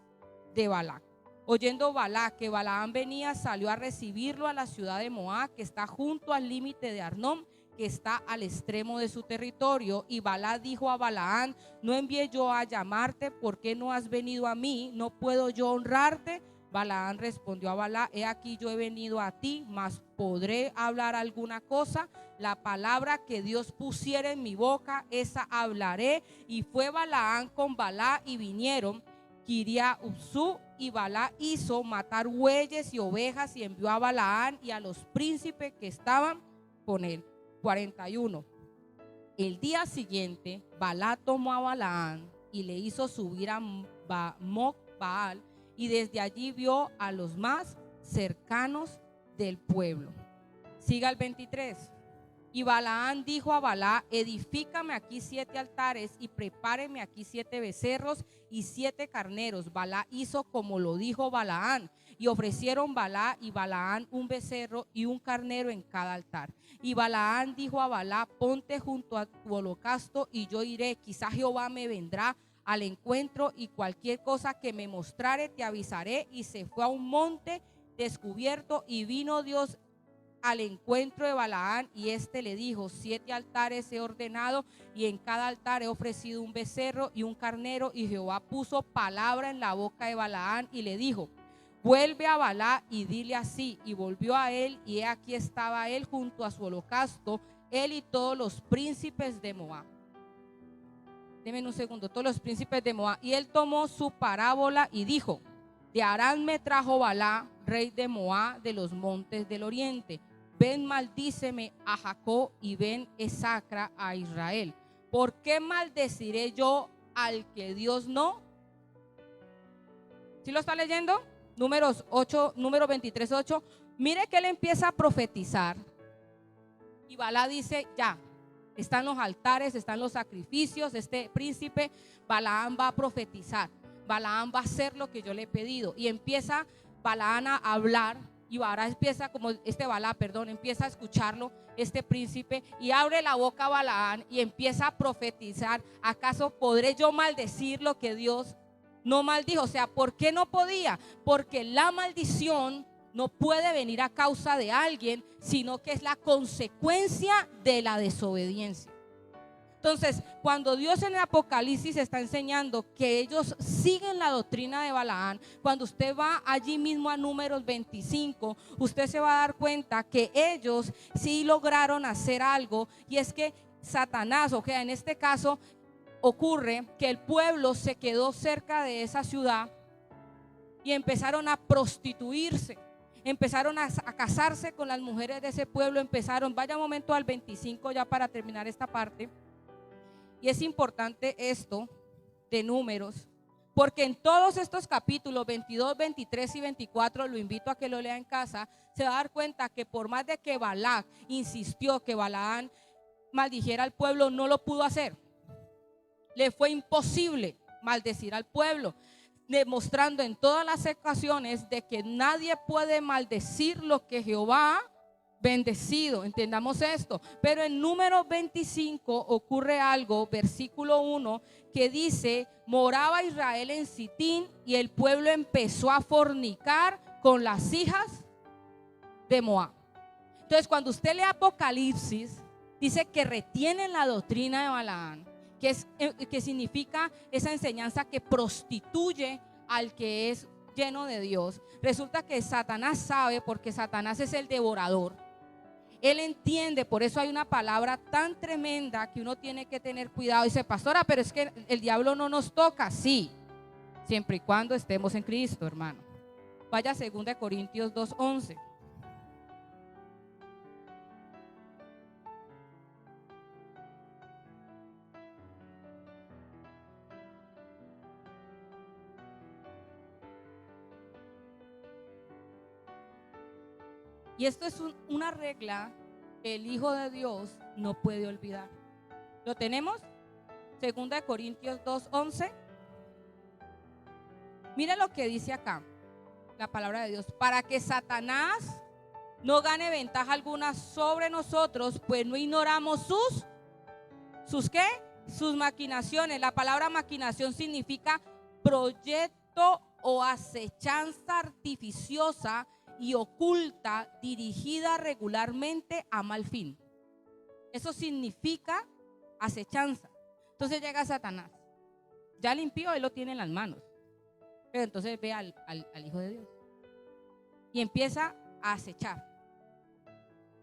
de Balac. Oyendo Balac que Balaam venía, salió a recibirlo a la ciudad de Moab, que está junto al límite de Arnón, que está al extremo de su territorio. Y Balac dijo a Balaam: no envié yo a llamarte, ¿por qué no has venido a mí? ¿No puedo yo honrarte? Balaam respondió a Balac: he aquí yo he venido a ti, mas podré hablar alguna cosa. La palabra que Dios pusiera en mi boca, esa hablaré. Y fue Balaam con Balac y vinieron Kiriat-Huzot, y Balac hizo matar bueyes y ovejas y envió a Balaam y a los príncipes que estaban con él. 41. El día siguiente Balac tomó a Balaam y le hizo subir a Baal, y desde allí vio a los más cercanos del pueblo. Siga el 23. Y Balaam dijo a Balac: edifícame aquí 7 altares y prepáreme aquí 7 becerros y 7 carneros. Balac hizo como lo dijo Balaam, y ofrecieron Balac y Balaam un becerro y un carnero en cada altar. Y Balaam dijo a Balac: ponte junto a tu holocausto y yo iré, quizá Jehová me vendrá al encuentro, y cualquier cosa que me mostrare te avisaré. Y se fue a un monte descubierto, y vino Dios al encuentro de Balaam, y éste le dijo: 7 altares he ordenado, y en cada altar he ofrecido un becerro y un carnero. Y Jehová puso palabra en la boca de Balaam y le dijo: vuelve a Balac y dile así. Y volvió a él, y he aquí estaba él junto a su holocausto, él y todos los príncipes de Moab. Denme un segundo. Todos los príncipes de Moab. Y él tomó su parábola y dijo: de Harán me trajo Balac, rey de Moab, de los montes del oriente. Ven, maldíceme a Jacob, y ven, execra a Israel. ¿Por qué maldeciré yo al que Dios no? ¿Sí lo está leyendo? Números 8, número 23, 8. Mire que él empieza a profetizar. Y Balac dice: ya, están los altares, están los sacrificios. Este príncipe Balaam va a profetizar. Balaam va a hacer lo que yo le he pedido. Y empieza Balaam a hablar. Y ahora empieza como empieza a escucharlo este príncipe y abre la boca a Balaam y empieza a profetizar. ¿Acaso podré yo maldecir lo que Dios no maldijo? O sea, ¿por qué no podía? Porque la maldición no puede venir a causa de alguien, sino que es la consecuencia de la desobediencia. Entonces, cuando Dios en el Apocalipsis está enseñando que ellos siguen la doctrina de Balaam, cuando usted va allí mismo a Números 25, usted se va a dar cuenta que ellos sí lograron hacer algo, y es que Satanás, en este caso ocurre que el pueblo se quedó cerca de esa ciudad y empezaron a prostituirse. Empezaron a casarse con las mujeres de ese pueblo. Vaya un momento al 25 ya para terminar esta parte. Y es importante esto de Números, porque en todos estos capítulos 22, 23 y 24, lo invito a que lo lea en casa, se va a dar cuenta que por más de que Balac insistió que Balaam maldijera al pueblo, no lo pudo hacer. Le fue imposible maldecir al pueblo, demostrando en todas las ocasiones de que nadie puede maldecir lo que Jehová ha bendecido. Entendamos esto. Pero en Números 25 ocurre algo, versículo 1, que dice: moraba Israel en Sitín y el pueblo empezó a fornicar con las hijas de Moab. Entonces, cuando usted lee Apocalipsis, dice que retienen la doctrina de Balaam, que significa esa enseñanza que prostituye al que es lleno de Dios. Resulta que Satanás sabe, porque Satanás es el devorador. Él entiende, por eso hay una palabra tan tremenda que uno tiene que tener cuidado. Dice: pastora, pero es que el diablo no nos toca. Sí, siempre y cuando estemos en Cristo, hermano. Vaya a 2 Corintios 2:11. Y esto es una regla que el Hijo de Dios no puede olvidar. ¿Lo tenemos? 2 Corintios 2:11. Mira lo que dice acá la palabra de Dios: para que Satanás no gane ventaja alguna sobre nosotros, pues no ignoramos sus ¿qué? Sus maquinaciones. La palabra maquinación significa proyecto o acechanza artificiosa y oculta, dirigida regularmente a mal fin. Eso significa acechanza. Entonces llega Satanás, ya limpió, él lo tiene en las manos, pero entonces ve al Hijo de Dios y empieza a acechar.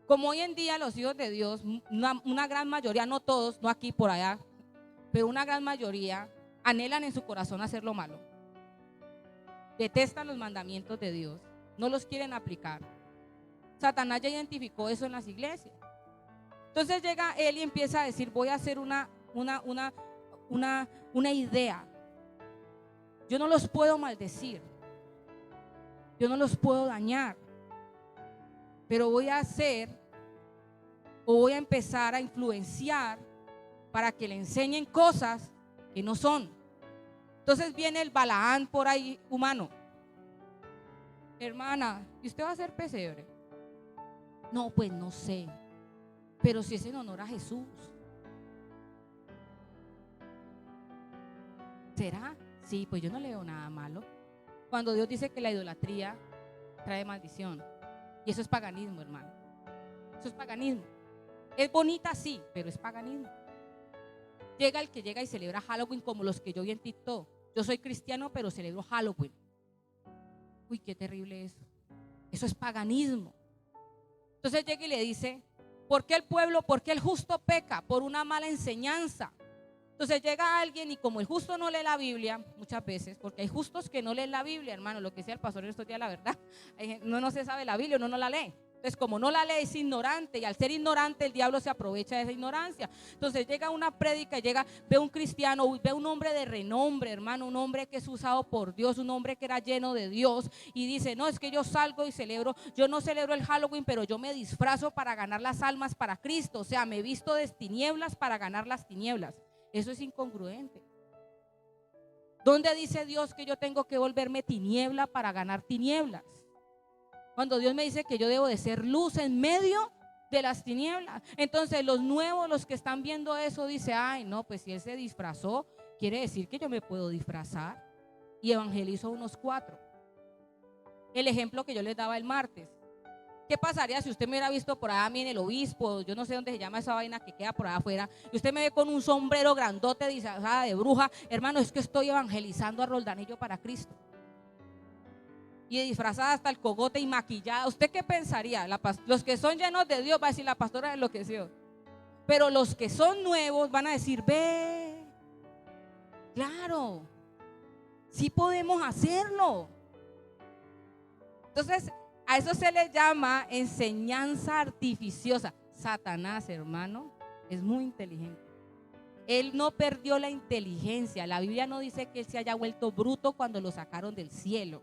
Como hoy en día los hijos de Dios, una gran mayoría, no todos, no aquí, por allá, pero una gran mayoría anhelan en su corazón hacer lo malo, detestan los mandamientos de Dios, no los quieren aplicar. Satanás ya identificó eso en las iglesias. Entonces llega él y empieza a decir: voy a hacer una idea. Yo no los puedo maldecir, yo no los puedo dañar, pero voy a hacer, o voy a empezar a influenciar para que le enseñen cosas que no son. Entonces viene el Balaam por ahí humano: hermana, ¿y usted va a hacer pesebre? No, pues no sé, pero si es en honor a Jesús. ¿Será? Sí, pues yo no le veo nada malo. Cuando Dios dice que la idolatría trae maldición, y eso es paganismo, hermano. Eso es paganismo. Es bonita, sí, pero es paganismo. Llega el que llega y celebra Halloween como los que yo vi en TikTok. Yo soy cristiano, pero celebro Halloween. Uy, qué terrible eso. Eso es paganismo. Entonces llega y le dice: ¿por qué el justo peca? Por una mala enseñanza. Entonces llega alguien, y como el justo no lee la Biblia, muchas veces, porque hay justos que no leen la Biblia, hermano, lo que sea el pastor en estos días, la verdad, no se sabe la Biblia, uno no la lee. Entonces Entonces, como no la lee, es ignorante, y al ser ignorante el diablo se aprovecha de esa ignorancia. Entonces llega una prédica, ve un cristiano, ve un hombre de renombre, hermano, un hombre que es usado por Dios, un hombre que era lleno de Dios, y dice, no, es que yo salgo y celebro, yo no celebro el Halloween, pero yo me disfrazo para ganar las almas para Cristo, o sea, me visto de tinieblas para ganar las tinieblas. Eso es incongruente. ¿Dónde dice Dios que yo tengo que volverme tiniebla para ganar tinieblas? Cuando Dios me dice que yo debo de ser luz en medio de las tinieblas. Entonces los nuevos, los que están viendo eso, dice, ay no, pues si él se disfrazó, quiere decir que yo me puedo disfrazar. Y evangelizo a unos 4. El ejemplo que yo les daba el martes. ¿Qué pasaría si usted me hubiera visto por allá a mí en el obispo? Yo no sé dónde se llama esa vaina que queda por allá afuera. Y usted me ve con un sombrero grandote disfrazada de bruja. Hermano, es que estoy evangelizando a Roldanillo para Cristo. Y disfrazada hasta el cogote y maquillada. ¿Usted qué pensaría? Los que son llenos de Dios va a decir, la pastora enloqueció. Pero los que son nuevos van a decir, ve, claro, sí podemos hacerlo. Entonces, a eso se le llama enseñanza artificiosa. Satanás, hermano, es muy inteligente. Él no perdió la inteligencia. La Biblia no dice que él se haya vuelto bruto cuando lo sacaron del cielo.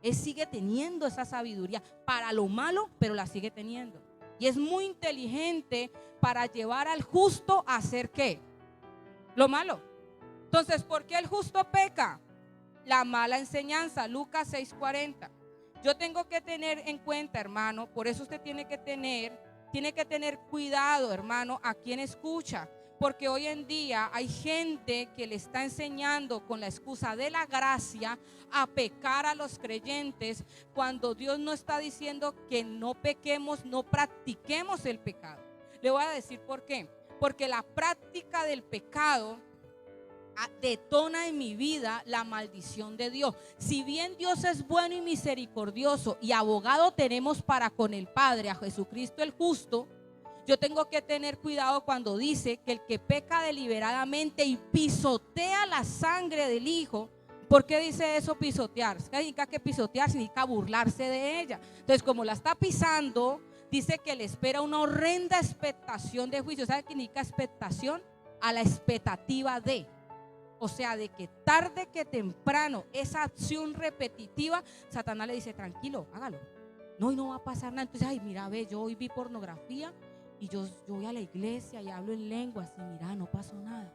Él sigue teniendo esa sabiduría para lo malo, pero la sigue teniendo. Y es muy inteligente para llevar al justo a hacer ¿qué? Lo malo. Entonces, ¿por qué el justo peca? La mala enseñanza. Lucas 6:40. Yo tengo que tener en cuenta, hermano, por eso usted tiene que tener cuidado, hermano, a quien escucha. Porque hoy en día hay gente que le está enseñando con la excusa de la gracia a pecar a los creyentes, cuando Dios no está diciendo que no pequemos, no practiquemos el pecado. Le voy a decir por qué. Porque la práctica del pecado detona en mi vida la maldición de Dios. Si bien Dios es bueno y misericordioso y abogado tenemos para con el Padre, a Jesucristo el justo, yo tengo que tener cuidado cuando dice que el que peca deliberadamente y pisotea la sangre del Hijo. ¿Por qué dice eso, pisotear? Significa que pisotear significa burlarse de ella. Entonces, como la está pisando, dice que le espera una horrenda expectación de juicio. ¿Sabe qué significa expectación? A la expectativa de. O sea, de que tarde que temprano esa acción repetitiva, Satanás le dice, tranquilo, hágalo. No, y no va a pasar nada. Entonces, ay, mira, ve, yo hoy vi pornografía y yo voy a la iglesia y hablo en lenguas y mira, no pasó nada.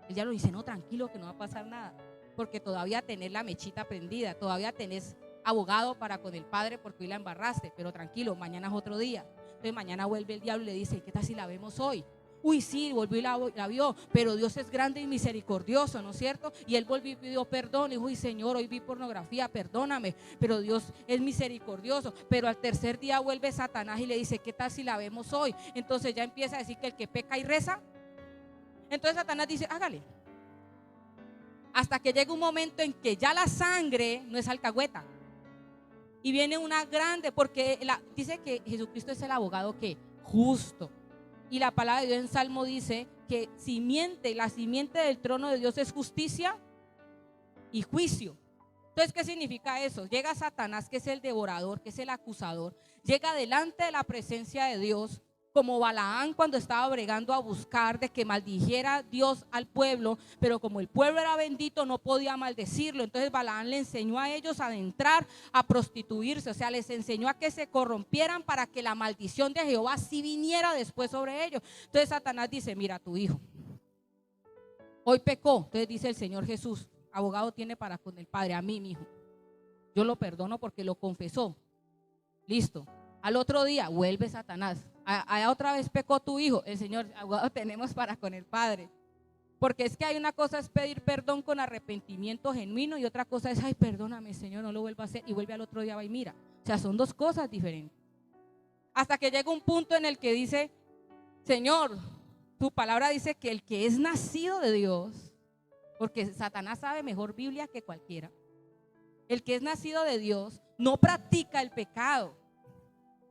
Él ya lo dice, no, tranquilo, que no va a pasar nada. Porque todavía tenés la mechita prendida, todavía tenés abogado para con el Padre porque hoy la embarraste. Pero tranquilo, mañana es otro día. Entonces mañana vuelve el diablo y le dice, ¿qué tal si la vemos hoy? Uy, sí, volvió y la vio, pero Dios es grande y misericordioso, ¿no es cierto? Y él volvió y pidió perdón y dijo, uy, Señor, hoy vi pornografía, perdóname, pero Dios es misericordioso. Pero al tercer día vuelve Satanás y le dice, ¿qué tal si la vemos hoy? Entonces ya empieza a decir que el que peca y reza. Entonces Satanás dice, hágale. Hasta que llega un momento en que ya la sangre no es alcahueta. Y viene una grande, porque dice que Jesucristo es el abogado que justo. Y la palabra de Dios en Salmo dice que la simiente del trono de Dios es justicia y juicio. Entonces, ¿qué significa eso? Llega Satanás, que es el devorador, que es el acusador, llega delante de la presencia de Dios, como Balaán cuando estaba bregando a buscar de que maldijera Dios al pueblo, pero como el pueblo era bendito no podía maldecirlo. Entonces Balaán le enseñó a ellos a adentrar, a prostituirse, o sea, les enseñó a que se corrompieran para que la maldición de Jehová sí viniera después sobre ellos. Entonces Satanás dice, mira, tu hijo hoy pecó. Entonces dice el Señor Jesús, abogado tiene para con el Padre, a mí, mi hijo, yo lo perdono porque lo confesó. Listo. Al otro día vuelve Satanás. Otra vez pecó tu hijo. El Señor, abogado tenemos para con el Padre. Porque es que hay una cosa es pedir perdón con arrepentimiento genuino y otra cosa es, ay, perdóname, Señor, no lo vuelvo a hacer. Y vuelve al otro día, va y mira. O sea, son dos cosas diferentes. Hasta que llega un punto en el que dice, Señor, tu palabra dice que el que es nacido de Dios, porque Satanás sabe mejor Biblia que cualquiera, el que es nacido de Dios no practica el pecado.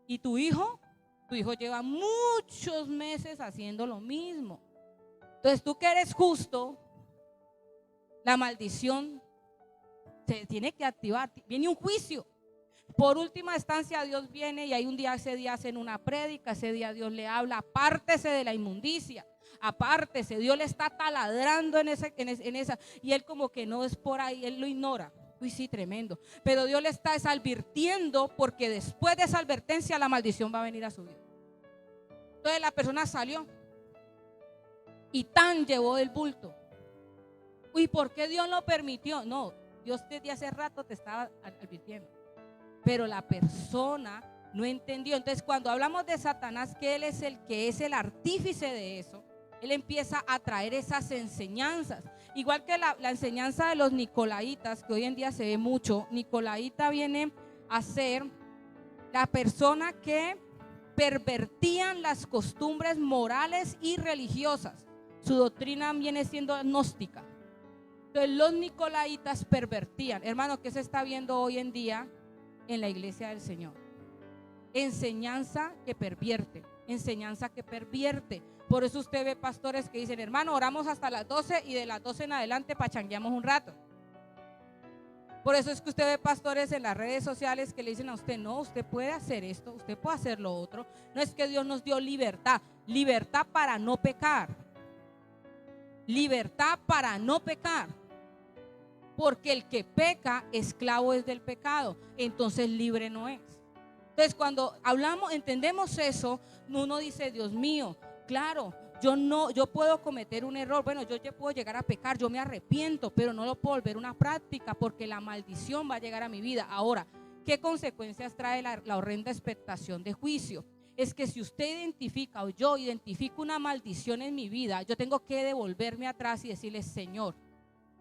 Y tu hijo lleva muchos meses haciendo lo mismo. Entonces tú que eres justo, la maldición se tiene que activar. Viene un juicio. Por última instancia, Dios viene y hay un día, ese día hacen una prédica, ese día Dios le habla, apártese de la inmundicia, apártese. Dios le está taladrando en esa, y él como que no es por ahí, él lo ignora. Uy, sí, tremendo. Pero Dios le está advirtiendo, porque después de esa advertencia la maldición va a venir a su vida. Entonces la persona salió y tan llevó del bulto. Uy, ¿por qué Dios lo permitió? No, Dios desde hace rato te estaba advirtiendo, pero la persona no entendió. Entonces cuando hablamos de Satanás, que él es el que es el artífice de eso, él empieza a traer esas enseñanzas. Igual que la enseñanza de los nicolaitas, que hoy en día se ve mucho. Nicolaita viene a ser la persona que pervertían las costumbres morales y religiosas. Su doctrina viene siendo gnóstica. Entonces los nicolaitas pervertían. Hermano, ¿qué se está viendo hoy en día en la iglesia del Señor? Enseñanza que pervierte, enseñanza que pervierte. Por eso usted ve pastores que dicen, hermano, oramos hasta las 12 y de las 12 en adelante pachangueamos un rato. Por eso es que usted ve pastores en las redes sociales que le dicen a usted, no, usted puede hacer esto, usted puede hacer lo otro. No, es que Dios nos dio libertad, libertad para no pecar. Libertad para no pecar. Porque el que peca, esclavo es del pecado, entonces libre no es. Entonces cuando hablamos, entendemos eso, uno dice, Dios mío, claro, yo puedo cometer un error, bueno, yo puedo llegar a pecar, yo me arrepiento, pero no lo puedo volver una práctica porque la maldición va a llegar a mi vida. Ahora, ¿qué consecuencias trae la horrenda expectación de juicio? Es que si usted identifica o yo identifico una maldición en mi vida, yo tengo que devolverme atrás y decirle, Señor,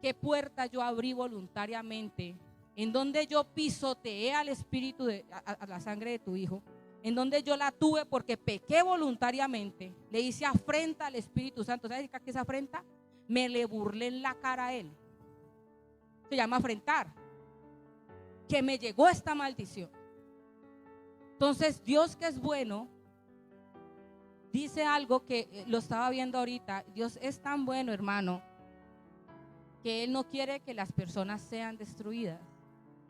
¿qué puerta yo abrí voluntariamente? En donde yo pisoteé al espíritu, a la sangre de tu hijo, en donde yo la tuve porque pequé voluntariamente, le hice afrenta al Espíritu Santo. ¿Sabes qué es afrenta? Me le burlé en la cara a él. Se llama afrentar. Que me llegó esta maldición. Entonces Dios, que es bueno, dice algo que lo estaba viendo ahorita. Dios es tan bueno, hermano, que Él no quiere que las personas sean destruidas.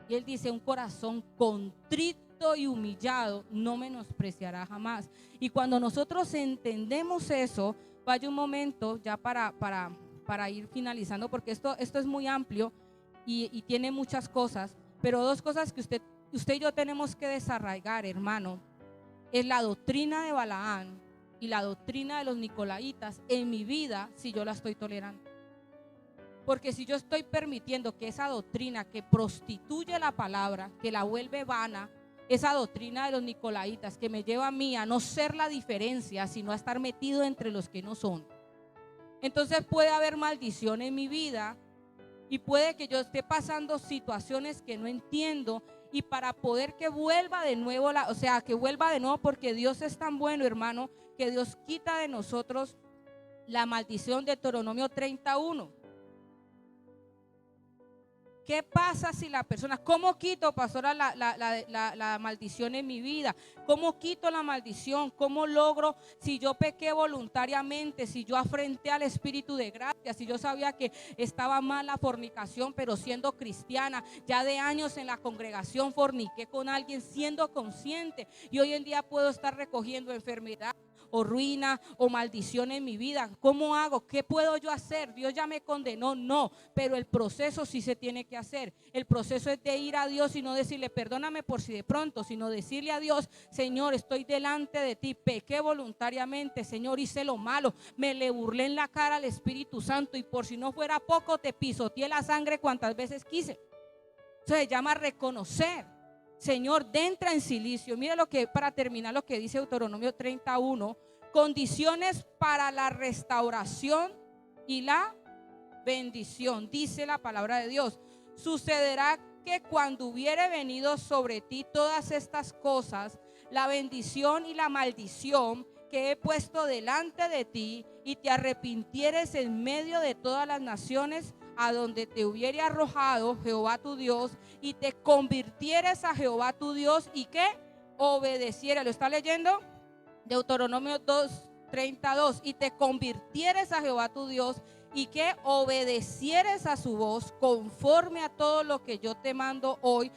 Y Él dice, un corazón contrito y humillado no menospreciará jamás. Y cuando nosotros entendemos eso, vaya un momento ya para ir finalizando, porque esto es muy amplio y tiene muchas cosas, pero dos cosas que usted y yo tenemos que desarraigar, hermano, es la doctrina de Balaán y la doctrina de los nicolaitas en mi vida, si yo la estoy tolerando. Porque si yo estoy permitiendo que esa doctrina que prostituye la palabra, que la vuelve vana, esa doctrina de los nicolaitas que me lleva a mí a no ser la diferencia, sino a estar metido entre los que no son, entonces puede haber maldición en mi vida y puede que yo esté pasando situaciones que no entiendo, y para poder que vuelva de nuevo, que vuelva de nuevo, porque Dios es tan bueno, hermano, que Dios quita de nosotros la maldición de Deuteronomio 31. ¿Qué pasa si la persona, cómo quito, pastora, la maldición en mi vida? ¿Cómo quito la maldición? ¿Cómo logro, si yo pequé voluntariamente, si yo afrenté al Espíritu de gracia, si yo sabía que estaba mal la fornicación, pero siendo cristiana, ya de años en la congregación forniqué con alguien siendo consciente, y hoy en día puedo estar recogiendo enfermedad o ruina o maldición en mi vida? ¿Cómo hago? ¿Qué puedo yo hacer? Dios ya me condenó, no, pero el proceso sí se tiene que hacer. El proceso es de ir a Dios y no decirle perdóname por si de pronto, sino decirle a Dios, Señor, estoy delante de ti, pequé voluntariamente, Señor, hice lo malo, me le burlé en la cara al Espíritu Santo, y por si no fuera poco, te pisoteé la sangre cuantas veces quise. Eso se llama reconocer. Señor, entra en silicio. Mira lo que, para terminar, lo que dice Deuteronomio 31, condiciones para la restauración y la bendición. Dice la palabra de Dios, sucederá que cuando hubiere venido sobre ti todas estas cosas, la bendición y la maldición que he puesto delante de ti, y te arrepintieres en medio de todas las naciones a donde te hubiere arrojado Jehová tu Dios, y te convirtieres a Jehová tu Dios, y que obedeciera. ¿Lo está leyendo? Deuteronomio 2:32. Y te convirtieres a Jehová tu Dios, y que obedecieres a su voz conforme a todo lo que yo te mando hoy,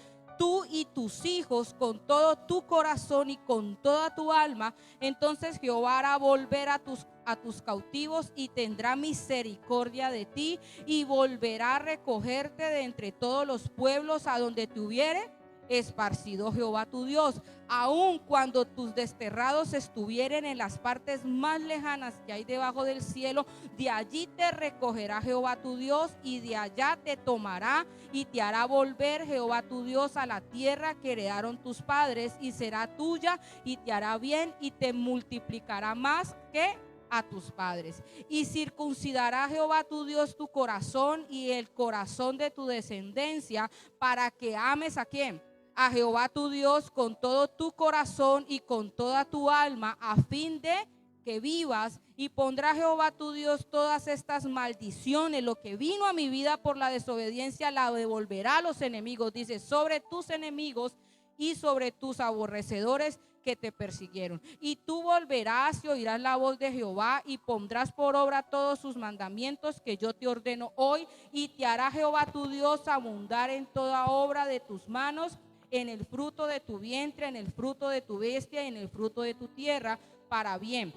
tú y tus hijos con todo tu corazón y con toda tu alma, entonces Jehová hará volver a tus cautivos y tendrá misericordia de ti y volverá a recogerte de entre todos los pueblos a donde te hubiere esparcido Jehová tu Dios. Aun cuando tus desterrados estuvieren en las partes más lejanas que hay debajo del cielo, de allí te recogerá Jehová tu Dios y de allá te tomará y te hará volver Jehová tu Dios a la tierra que heredaron tus padres, y será tuya y te hará bien y te multiplicará más que a tus padres. Y circuncidará Jehová tu Dios tu corazón y el corazón de tu descendencia, para que ames ¿a quién? A Jehová tu Dios con todo tu corazón y con toda tu alma, a fin de que vivas. Y pondrá Jehová tu Dios todas estas maldiciones, lo que vino a mi vida por la desobediencia, la devolverá a los enemigos, dice, sobre tus enemigos y sobre tus aborrecedores que te persiguieron. Y tú volverás y oirás la voz de Jehová y pondrás por obra todos sus mandamientos que yo te ordeno hoy, y te hará Jehová tu Dios abundar en toda obra de tus manos, en el fruto de tu vientre, en el fruto de tu bestia y en el fruto de tu tierra, para bien.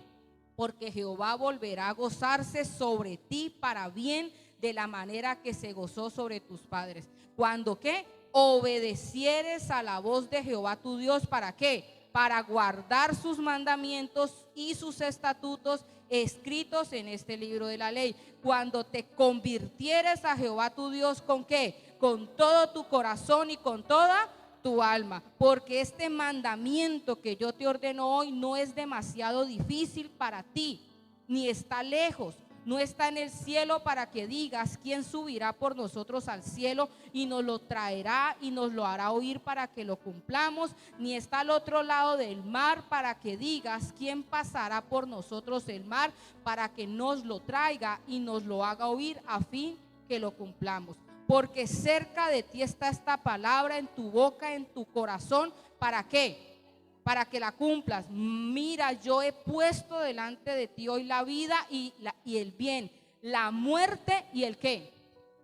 Porque Jehová volverá a gozarse sobre ti para bien, de la manera que se gozó sobre tus padres. ¿Cuándo qué? Obedecieres a la voz de Jehová tu Dios. ¿Para qué? Para guardar sus mandamientos y sus estatutos escritos en este libro de la ley. Cuando te convirtieres a Jehová tu Dios, ¿con qué? Con todo tu corazón y con toda tu alma, porque este mandamiento que yo te ordeno hoy no es demasiado difícil para ti, ni está lejos, no está en el cielo para que digas, ¿quién subirá por nosotros al cielo y nos lo traerá y nos lo hará oír para que lo cumplamos? Ni está al otro lado del mar para que digas, ¿quién pasará por nosotros el mar para que nos lo traiga y nos lo haga oír a fin que lo cumplamos? Porque cerca de ti está esta palabra, en tu boca, en tu corazón. ¿Para qué? Para que la cumplas. Mira, yo he puesto delante de ti hoy la vida y el bien, la muerte y el qué.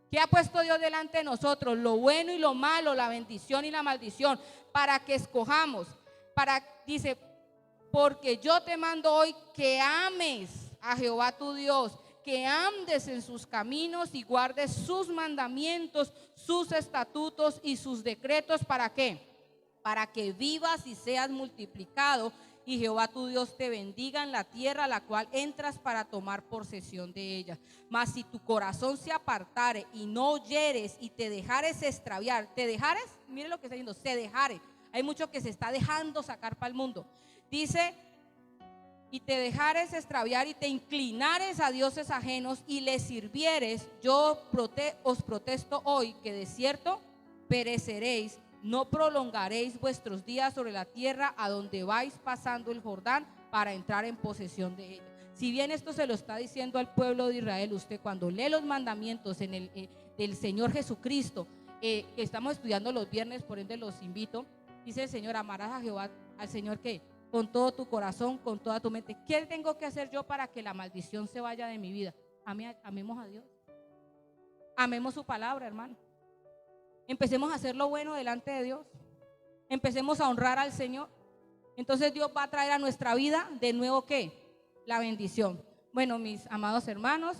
¿Qué ha puesto Dios delante de nosotros? Lo bueno y lo malo, la bendición y la maldición, para que escojamos. Dice, porque yo te mando hoy que ames a Jehová tu Dios, que andes en sus caminos y guardes sus mandamientos, sus estatutos y sus decretos. ¿Para qué? Para que vivas y seas multiplicado, y Jehová tu Dios te bendiga en la tierra a la cual entras para tomar posesión de ella. Mas si tu corazón se apartare y no oyeres y te dejares extraviar, ¿te dejares? Mire lo que está diciendo, se dejare. Hay mucho que se está dejando sacar para el mundo. Dice, y te dejares extraviar y te inclinares a dioses ajenos y les sirvieres, yo os protesto hoy que de cierto pereceréis, no prolongaréis vuestros días sobre la tierra a donde vais pasando el Jordán para entrar en posesión de ella. Si bien esto se lo está diciendo al pueblo de Israel, usted cuando lee los mandamientos del Señor Jesucristo, que estamos estudiando los viernes, por ende los invito, dice el Señor, amarás a Jehová, al Señor, ¿qué? Con todo tu corazón, con toda tu mente. ¿Qué tengo que hacer yo para que la maldición se vaya de mi vida? Amemos a Dios. Amemos su palabra, hermano. Empecemos a hacer lo bueno delante de Dios. Empecemos a honrar al Señor. Entonces Dios va a traer a nuestra vida de nuevo ¿qué? La bendición. Bueno, mis amados hermanos.